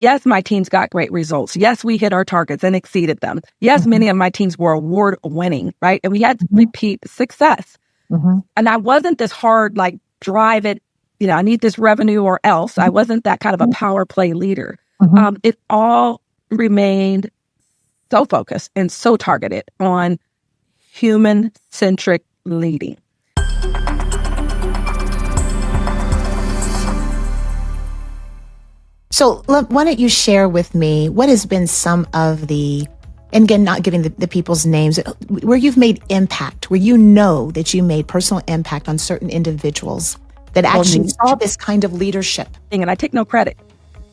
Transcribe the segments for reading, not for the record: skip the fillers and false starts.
Yes, my teams got great results. Yes, we hit our targets and exceeded them. Yes, many of my teams were award winning, right? And we had repeat success. And I wasn't this hard, like, drive it, I need this revenue or else. I wasn't that kind of a power play leader. It all remained so focused and so targeted on human-centric leading. So why don't you share with me what has been some of the, and again, not giving the people's names, where you've made impact, where you know that you made personal impact on certain individuals that actually saw this kind of leadership. And I take no credit.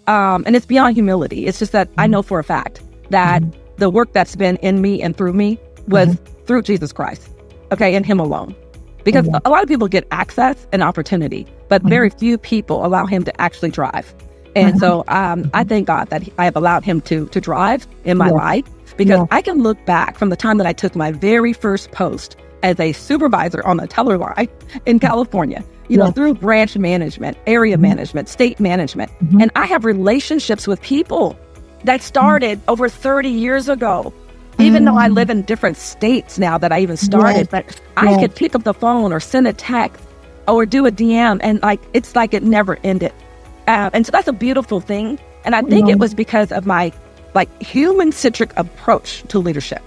And it's beyond humility. It's just that I know for a fact that the work that's been in me and through me was through Jesus Christ, okay, and him alone. Because a lot of people get access and opportunity, but very few people allow him to actually drive. And so I thank God that I have allowed him to drive in my life, because I can look back from the time that I took my very first post as a supervisor on the teller line in California, through branch management, area management, state management. And I have relationships with people that started over 30 years ago, even though I live in different states now that I even started. But I could pick up the phone or send a text or do a DM, and it's like it never ended. And so that's a beautiful thing. And I think it was because of my human-centric approach to leadership.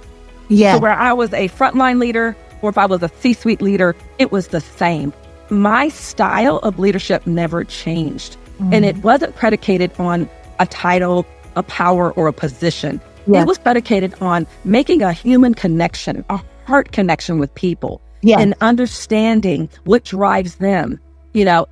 So where I was a frontline leader, or if I was a C-suite leader, it was the same. My style of leadership never changed. And it wasn't predicated on a title, a power, or a position. It was predicated on making a human connection, a heart connection with people, and understanding what drives them,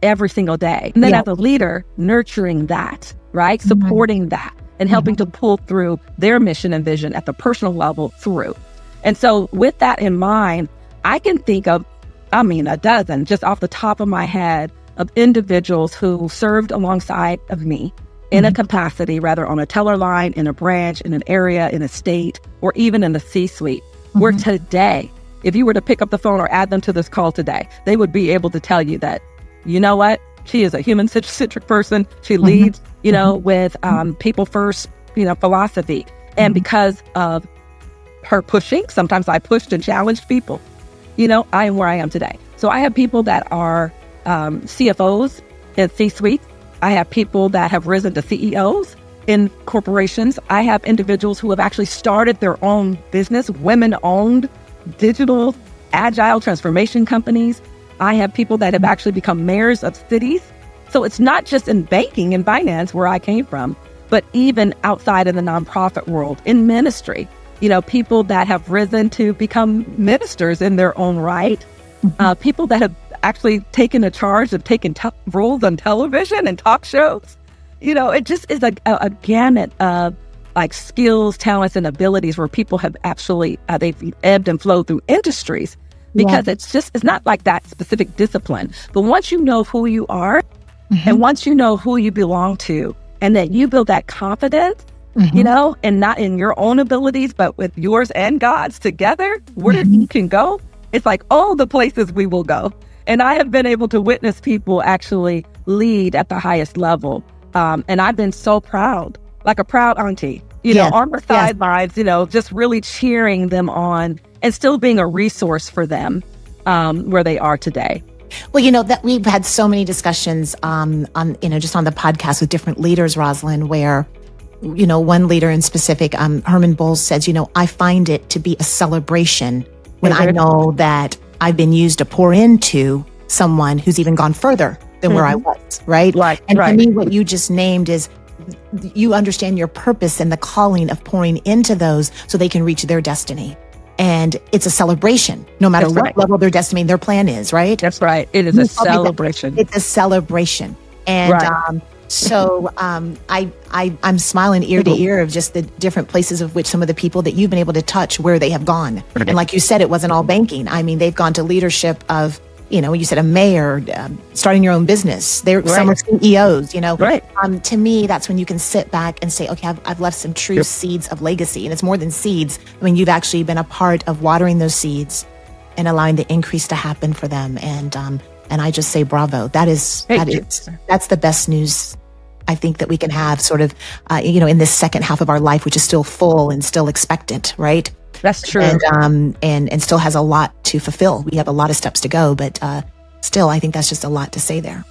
every single day. And then as a leader, nurturing that, right? Supporting that and helping to pull through their mission and vision at the personal level through. And so with that in mind, I can think of, a dozen just off the top of my head of individuals who served alongside of me in a capacity, rather on a teller line, in a branch, in an area, in a state, or even in the C-suite, where today, if you were to pick up the phone or add them to this call today, they would be able to tell you that, you know what? She is a human-centric person. She leads, with people first, philosophy. And because of her pushing, sometimes I pushed and challenged people, I am where I am today. So I have people that are CFOs in C-suite. I have people that have risen to CEOs in corporations. I have individuals who have actually started their own business, women-owned, digital, agile transformation companies. I have people that have actually become mayors of cities. So it's not just in banking and finance where I came from, but even outside of the nonprofit world, in ministry, people that have risen to become ministers in their own right, people that have actually taken a charge of taking roles on television and talk shows. It just is a gamut of skills, talents, and abilities where people have actually, they've ebbed and flowed through industries. Because it's not like that specific discipline. But once you know who you are, and once you know who you belong to, and that you build that confidence, and not in your own abilities, but with yours and God's together, where you can go, it's like all the places we will go. And I have been able to witness people actually lead at the highest level. And I've been so proud, like a proud auntie, on the sidelines, just really cheering them on and still being a resource for them where they are today. Well, that we've had so many discussions on just on the podcast with different leaders, Rosalind, where, one leader in specific, Herman Bowles says, I find it to be a celebration when I know that I've been used to pour into someone who's even gone further than where I was, right? And for me, what you just named is you understand your purpose and the calling of pouring into those so they can reach their destiny. And it's a celebration, no matter what level their destiny, their plan is, right? That's right. It is a celebration. It's a celebration. And so I'm smiling ear to ear of just the different places of which some of the people that you've been able to touch, where they have gone. And like you said, it wasn't all banking. They've gone to leadership of, you said a mayor, starting your own business. Some are CEOs, To me, that's when you can sit back and say, okay, I've left some true seeds of legacy. And it's more than seeds. You've actually been a part of watering those seeds and allowing the increase to happen for them. And I just say bravo. That's the best news I think that we can have sort of, in this second half of our life, which is still full and still expectant, right? That's true. And still has a lot to fulfill. We have a lot of steps to go, but still, I think that's just a lot to say there.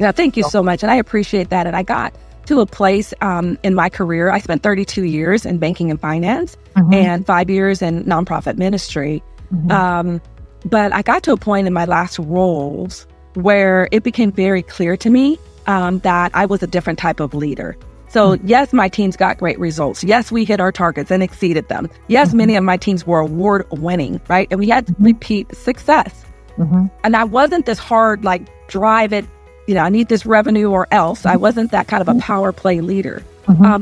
Yeah, thank you so much. And I appreciate that. And I got to a place in my career. I spent 32 years in banking and finance and 5 years in nonprofit ministry. But I got to a point in my last roles where it became very clear to me that I was a different type of leader. So yes, my teams got great results. Yes, we hit our targets and exceeded them. Yes, many of my teams were award winning, right? And we had to repeat success. And I wasn't this hard, like, drive it, I need this revenue or else. I wasn't that kind of a power play leader.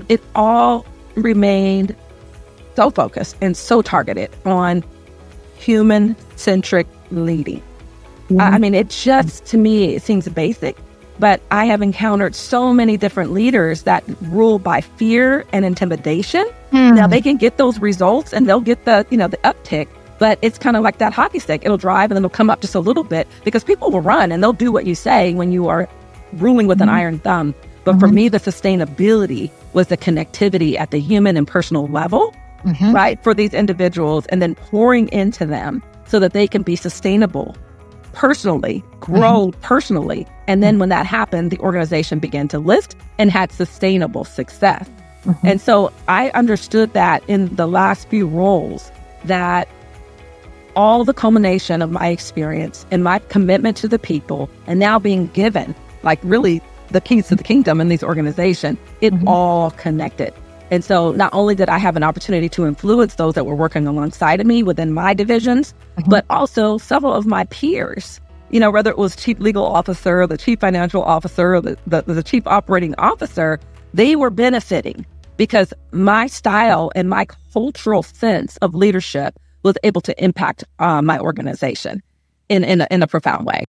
It all remained so focused and so targeted on human-centric leading. I mean, it just, to me, it seems basic, but I have encountered so many different leaders that rule by fear and intimidation. Now, they can get those results and they'll get the uptick, but it's kind of like that hockey stick. It'll drive and then it'll come up just a little bit because people will run and they'll do what you say when you are ruling with an iron thumb. But for me, the sustainability was the connectivity at the human and personal level, right, for these individuals, and then pouring into them so that they can be sustainable personally, grow personally. And then when that happened, the organization began to lift and had sustainable success. And so I understood that in the last few roles, that all the culmination of my experience and my commitment to the people and now being given, like, really the keys to the kingdom in these organizations, it all connected. And so not only did I have an opportunity to influence those that were working alongside of me within my divisions, but also several of my peers, whether it was chief legal officer, the chief financial officer, the chief operating officer, they were benefiting because my style and my cultural sense of leadership was able to impact my organization in a profound way.